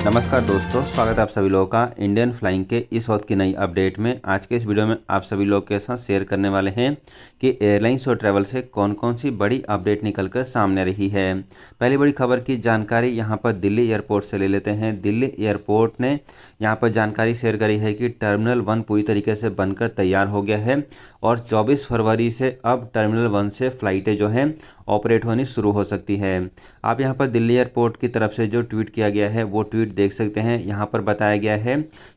नमस्कार दोस्तों, स्वागत है आप सभी लोगों का इंडियन फ्लाइंग के इस वक्त की नई अपडेट में। आज के इस वीडियो में आप सभी लोग के साथ शेयर करने वाले हैं कि एयरलाइंस और ट्रैवल से कौन कौन सी बड़ी अपडेट निकल कर सामने रही है। पहली बड़ी खबर की जानकारी यहाँ पर दिल्ली एयरपोर्ट से ले लेते हैं। दिल्ली एयरपोर्ट ने यहाँ पर जानकारी शेयर करी है कि टर्मिनल 1 पूरी तरीके से बनकर तैयार हो गया है और 24 फरवरी से अब टर्मिनल 1 से फ़्लाइटें जो हैं ऑपरेट होनी शुरू हो सकती है। आप यहाँ पर दिल्ली एयरपोर्ट की तरफ से जो ट्वीट किया गया है वो ट्वीट देख सकते हैं। यहाँ पर बताया गया है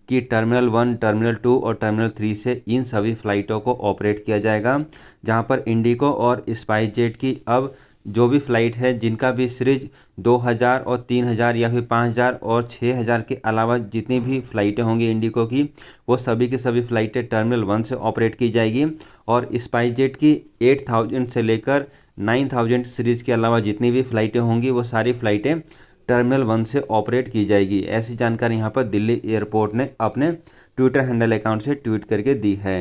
कि टर्मिनल 1, टर्मिनल 2 और टर्मिनल 3 से इन सभी फ़्लाइटों को ऑपरेट किया जाएगा, जहाँ पर इंडिगो और स्पाइस जेट की अब जो भी फ़्लाइट है जिनका भी सीरीज 2000 और 3000 या फिर 5000 और 6000 के अलावा जितनी भी फ़्लाइटें होंगी इंडिगो की, वो सभी की सभी फ़्लाइटें टर्मिनल 1 से ऑपरेट की जाएगी। और स्पाइस जेट की 8000 से लेकर 9000 सीरीज़ के अलावा जितनी भी फ़्लाइटें होंगी वो सारी फ़्लाइटें टर्मिनल 1 से ऑपरेट की जाएगी। ऐसी जानकारी यहाँ पर दिल्ली एयरपोर्ट ने अपने ट्विटर हैंडल अकाउंट से ट्वीट करके दी है।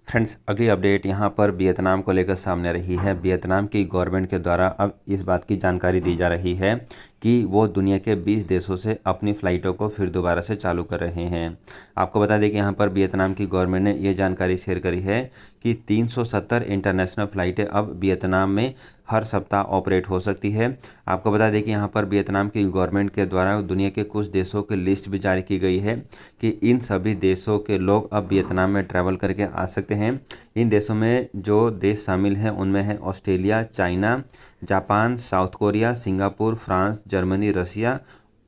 फ्रेंड्स, अगली अपडेट यहाँ पर वियतनाम को लेकर सामने रही है। वियतनाम की गवर्नमेंट के द्वारा अब इस बात की जानकारी दी जा रही है कि वो दुनिया के 20 देशों से अपनी फ़्लाइटों को फिर दोबारा से चालू कर रहे हैं। आपको बता दें कि यहाँ पर वियतनाम की गवर्नमेंट ने ये जानकारी शेयर करी है कि 370 इंटरनेशनल फ़्लाइटें अब वियतनाम में हर सप्ताह ऑपरेट हो सकती है। आपको बता दें कि यहाँ पर वियतनाम की गवर्नमेंट के द्वारा दुनिया के कुछ देशों की लिस्ट भी जारी की गई है कि इन सभी देशों के लोग अब वियतनाम में ट्रैवल करके आ सकते हैं। इन देशों में जो देश शामिल हैं उनमें है Australia, China, Japan, South Korea, Singapore, France, Germany, Russia,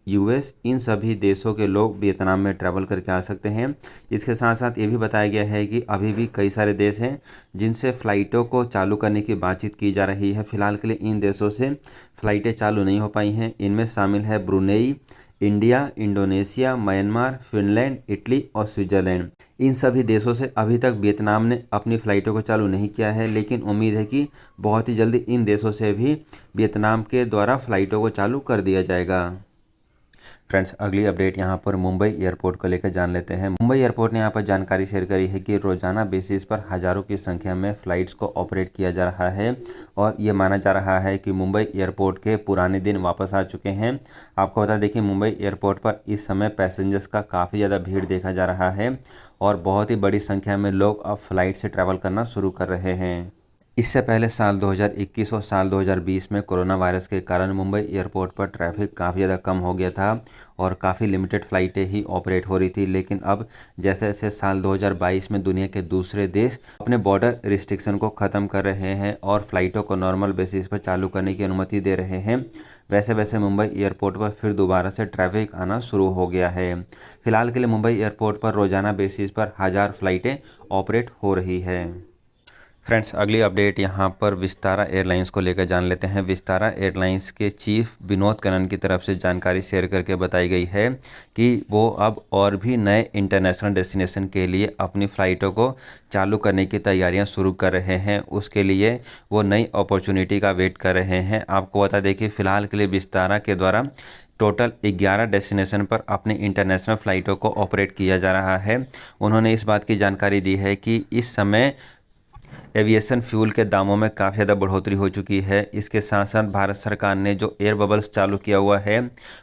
US. इन सभी देशों के लोग वियतनाम में ट्रैवल करके आ सकते हैं। इसके साथ साथ ये भी बताया गया है कि अभी भी कई सारे देश हैं जिनसे फ़्लाइटों को चालू करने की बातचीत की जा रही है। फ़िलहाल के लिए इन देशों से फ़्लाइटें चालू नहीं हो पाई हैं। इनमें शामिल है Brunei, India, Indonesia, Myanmar, Finland, Italy और स्विट्ज़रलैंड। इन सभी देशों से अभी तक वियतनाम ने अपनी फ़्लाइटों को चालू नहीं किया है, लेकिन उम्मीद है कि बहुत ही जल्दी इन देशों से भी वियतनाम के द्वारा फ़्लाइटों को चालू कर दिया जाएगा। फ्रेंड्स, अगली अपडेट यहाँ पर मुंबई एयरपोर्ट को लेकर जान लेते हैं। मुंबई एयरपोर्ट ने यहाँ पर जानकारी शेयर करी है कि रोज़ाना बेसिस पर हज़ारों की संख्या में फ़्लाइट्स को ऑपरेट किया जा रहा है और ये माना जा रहा है कि मुंबई एयरपोर्ट के पुराने दिन वापस आ चुके हैं। आपको बता दें कि मुंबई एयरपोर्ट पर इस समय पैसेंजर्स का काफ़ी ज़्यादा भीड़ देखा जा रहा है और बहुत ही बड़ी संख्या में लोग अब फ्लाइट से ट्रैवल करना शुरू कर रहे हैं। इससे पहले साल 2021 और साल 2020 में कोरोना वायरस के कारण मुंबई एयरपोर्ट पर ट्रैफिक काफ़ी ज़्यादा कम हो गया था और काफ़ी लिमिटेड फ़्लाइटें ही ऑपरेट हो रही थी। लेकिन अब जैसे जैसे साल 2022 में दुनिया के दूसरे देश अपने बॉर्डर रिस्ट्रिक्शन को ख़त्म कर रहे हैं और फ़्लाइटों को नॉर्मल बेसिस पर चालू करने की अनुमति दे रहे हैं, वैसे वैसे मुंबई एयरपोर्ट पर फिर दोबारा से ट्रैफिक आना शुरू हो गया है। फिलहाल के लिए मुंबई एयरपोर्ट पर रोज़ाना बेसिस पर 1000 फ़्लाइटें ऑपरेट हो रही है। फ्रेंड्स, अगली अपडेट यहाँ पर विस्तारा एयरलाइंस को लेकर जान लेते हैं। विस्तारा एयरलाइंस के चीफ विनोद कनन की तरफ से जानकारी शेयर करके बताई गई है कि वो अब और भी नए इंटरनेशनल डेस्टिनेशन के लिए अपनी फ़्लाइटों को चालू करने की तैयारियां शुरू कर रहे हैं। उसके लिए वो नई अपॉर्चुनिटी का वेट कर रहे हैं। आपको बता दें कि फ़िलहाल के लिए विस्तारा के द्वारा टोटल 11 डेस्टिनेशन पर अपने इंटरनेशनल फ़्लाइटों को ऑपरेट किया जा रहा है। उन्होंने इस बात की जानकारी दी है कि इस समय एविएशन फ्यूल के दामों में काफ़ी ज़्यादा बढ़ोतरी हो चुकी है। इसके साथ साथ भारत सरकार ने जो एयर बबल्स चालू किया हुआ है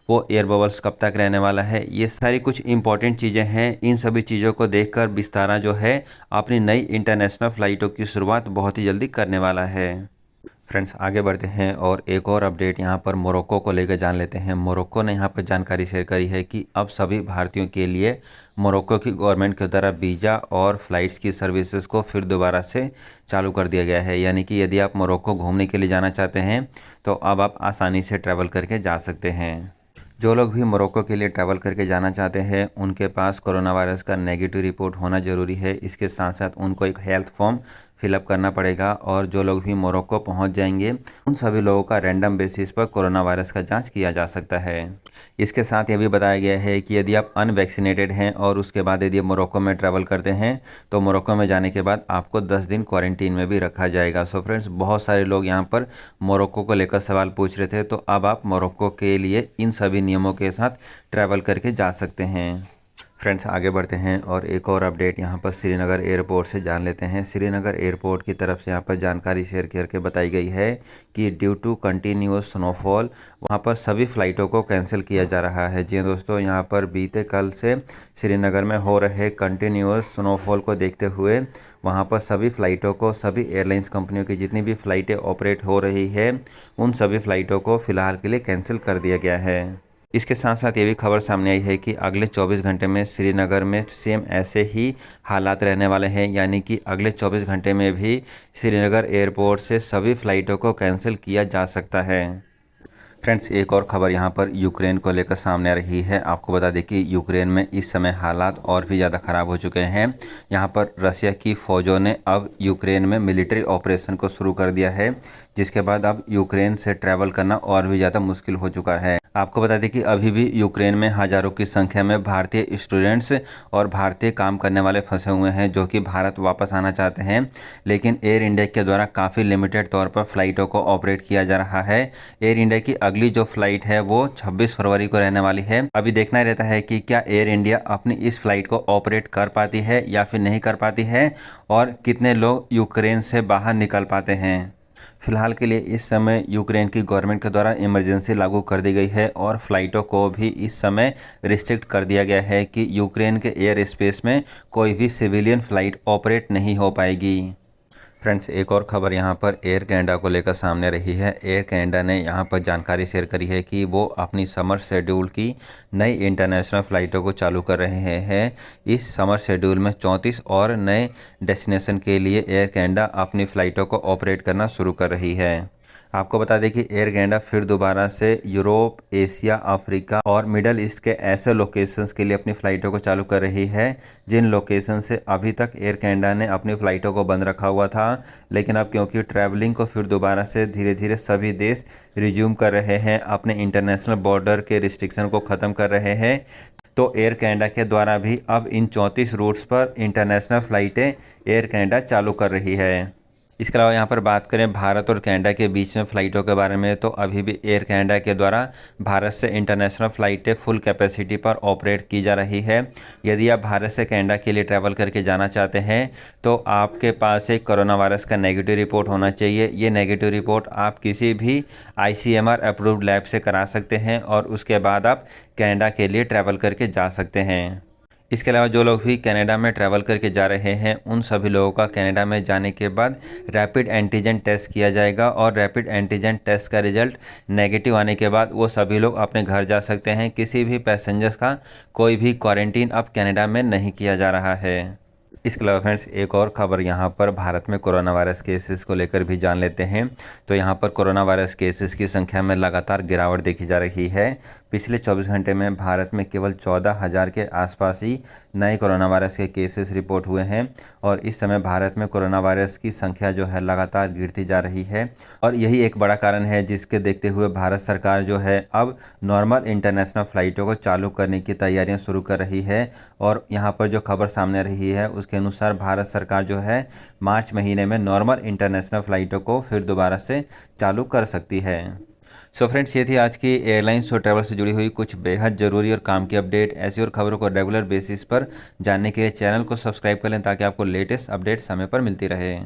वो एयर बबल्स कब तक रहने वाला है, ये सारी कुछ इंपॉर्टेंट चीज़ें हैं। इन सभी चीज़ों को देखकर विस्तारा जो है अपनी नई इंटरनेशनल फ़्लाइटों की शुरुआत बहुत ही जल्दी करने वाला है। फ्रेंड्स, आगे बढ़ते हैं और एक और अपडेट यहाँ पर मोरक्को को लेकर जान लेते हैं। मोरक्को ने यहाँ पर जानकारी शेयर करी है कि अब सभी भारतीयों के लिए मोरक्को की गवर्नमेंट के द्वारा वीज़ा और फ़्लाइट्स की सर्विसेज को फिर दोबारा से चालू कर दिया गया है। यानी कि यदि आप मोरक्को घूमने के लिए जाना चाहते हैं तो अब आप आसानी से ट्रैवल करके जा सकते हैं। जो लोग भी मोरक्को के लिए ट्रैवल करके जाना चाहते हैं उनके पास कोरोना वायरस का नेगेटिव रिपोर्ट होना ज़रूरी है। इसके साथ साथ उनको एक हेल्थ फॉर्म फिलअप करना पड़ेगा और जो लोग भी मोरक्को पहुंच जाएंगे उन सभी लोगों का रैंडम बेसिस पर कोरोना वायरस का जांच किया जा सकता है। इसके साथ ये भी बताया गया है कि यदि आप अनवैक्सीनेटेड हैं और उसके बाद यदि आप मोरक्को में ट्रैवल करते हैं तो मोरक्को में जाने के बाद आपको 10 दिन क्वारंटीन में भी रखा जाएगा। सो फ्रेंड्स, बहुत सारे लोग यहाँ पर मोरक्को को लेकर सवाल पूछ रहे थे, तो अब आप मोरक्को के लिए इन सभी नियमों के साथ ट्रैवल करके जा सकते हैं। फ्रेंड्स आगे बढ़ते हैं और एक और अपडेट यहाँ पर श्रीनगर एयरपोर्ट से जान लेते हैं। श्रीनगर एयरपोर्ट की तरफ से यहाँ पर जानकारी शेयर करके बताई गई है कि ड्यू टू कंटिन्यूअस स्नोफॉल वहाँ पर सभी फ़्लाइटों को कैंसिल किया जा रहा है। जी दोस्तों, यहाँ पर बीते कल से श्रीनगर में हो रहे कंटिन्यूअस स्नोफॉल को देखते हुए वहाँ पर सभी फ़्लाइटों को, सभी एयरलाइंस कंपनियों की जितनी भी फ़्लाइटें ऑपरेट हो रही है उन सभी फ़्लाइटों को फ़िलहाल के लिए कैंसिल कर दिया गया है। इसके साथ साथ ये भी खबर सामने आई है कि अगले 24 घंटे में श्रीनगर में सेम ऐसे ही हालात रहने वाले हैं, यानी कि अगले 24 घंटे में भी श्रीनगर एयरपोर्ट से सभी फ़्लाइटों को कैंसिल किया जा सकता है। फ्रेंड्स एक और ख़बर यहाँ पर यूक्रेन को लेकर सामने आ रही है। आपको बता दें कि यूक्रेन में इस समय हालात और भी ज़्यादा ख़राब हो चुके हैं। यहाँ पर रसिया की फ़ौजों ने अब यूक्रेन में मिलिट्री ऑपरेशन को शुरू कर दिया है, जिसके बाद अब यूक्रेन से ट्रैवल करना और भी ज़्यादा मुश्किल हो चुका है। आपको बता दें कि अभी भी यूक्रेन में हज़ारों की संख्या में भारतीय स्टूडेंट्स और भारतीय काम करने वाले फंसे हुए हैं जो कि भारत वापस आना चाहते हैं, लेकिन एयर इंडिया के द्वारा काफ़ी लिमिटेड तौर पर फ़्लाइटों को ऑपरेट किया जा रहा है। एयर इंडिया की अगली जो फ़्लाइट है वो 26 फरवरी को रहने वाली है। अभी देखना रहता है कि क्या एयर इंडिया अपनी इस फ्लाइट को ऑपरेट कर पाती है या फिर नहीं कर पाती है और कितने लोग यूक्रेन से बाहर निकल पाते हैं। फिलहाल के लिए इस समय यूक्रेन की गवर्नमेंट के द्वारा इमरजेंसी लागू कर दी गई है और फ्लाइटों को भी इस समय रिस्ट्रिक्ट कर दिया गया है कि यूक्रेन के एयर स्पेस में कोई भी सिविलियन फ़्लाइट ऑपरेट नहीं हो पाएगी। फ्रेंड्स एक और ख़बर यहाँ पर एयर कनाडा को लेकर सामने रही है। एयर कनाडा ने यहाँ पर जानकारी शेयर करी है कि वो अपनी समर शेड्यूल की नई इंटरनेशनल फ़्लाइटों को चालू कर रहे हैं। इस समर शेड्यूल में 34 और नए डेस्टिनेशन के लिए एयर कनाडा अपनी फ़्लाइटों को ऑपरेट करना शुरू कर रही है। आपको बता दें कि एयर कनाडा फिर दोबारा से यूरोप, एशिया, अफ्रीका और मिडल ईस्ट के ऐसे लोकेशंस के लिए अपनी फ़्लाइटों को चालू कर रही है जिन लोकेशन से अभी तक एयर कनाडा ने अपनी फ़्लाइटों को बंद रखा हुआ था, लेकिन अब क्योंकि ट्रैवलिंग को फिर दोबारा से धीरे धीरे सभी देश रिज्यूम कर रहे हैं, अपने इंटरनेशनल बॉर्डर के रिस्ट्रिक्शन को ख़त्म कर रहे हैं, तो एयर कनाडा के द्वारा भी अब इन 34 रूट्स पर इंटरनेशनल फ़्लाइटें एयर कनाडा चालू कर रही है। इसके अलावा यहाँ पर बात करें भारत और कनाडा के बीच में फ़्लाइटों के बारे में, तो अभी भी एयर कनाडा के द्वारा भारत से इंटरनेशनल फ़्लाइटें फुल कैपेसिटी पर ऑपरेट की जा रही है। यदि आप भारत से कनाडा के लिए ट्रैवल करके जाना चाहते हैं तो आपके पास एक कोरोना वायरस का नेगेटिव रिपोर्ट होना चाहिए। ये नेगेटिव रिपोर्ट आप किसी भी ICMR अप्रूव्ड लैब से करा सकते हैं और उसके बाद आप कनाडा के लिए ट्रैवल करके जा सकते हैं। इसके अलावा जो लोग भी कनाडा में ट्रैवल करके जा रहे हैं उन सभी लोगों का कनाडा में जाने के बाद रैपिड एंटीजन टेस्ट किया जाएगा और रैपिड एंटीजन टेस्ट का रिजल्ट नेगेटिव आने के बाद वो सभी लोग अपने घर जा सकते हैं। किसी भी पैसेंजर्स का कोई भी क्वारंटीन अब कनाडा में नहीं किया जा रहा है। इसके अलावा फ्रेंड्स एक और ख़बर यहाँ पर भारत में कोरोना वायरस केसेस को लेकर भी जान लेते हैं। तो यहाँ पर कोरोना वायरस केसेस की संख्या में लगातार गिरावट देखी जा रही है। पिछले 24 घंटे में भारत में केवल 14,000 के आसपास ही नए कोरोना वायरस के केसेस रिपोर्ट हुए हैं और इस समय भारत में कोरोना वायरस की संख्या जो है लगातार गिरती जा रही है और यही एक बड़ा कारण है जिसके देखते हुए भारत सरकार जो है अब नॉर्मल इंटरनेशनल फ़्लाइटों को चालू करने की तैयारियाँ शुरू कर रही है। और यहाँ पर जो खबर सामने आ रही है उसके अनुसार भारत सरकार जो है मार्च महीने में नॉर्मल इंटरनेशनल फ़्लाइटों को फिर दोबारा से चालू कर सकती है। सो फ्रेंड्स ये थी आज की एयरलाइंस और ट्रैवल से जुड़ी हुई कुछ बेहद ज़रूरी और काम की अपडेट। ऐसी और खबरों को रेगुलर बेसिस पर जानने के लिए चैनल को सब्सक्राइब कर लें ताकि आपको लेटेस्ट अपडेट समय पर मिलती रहे।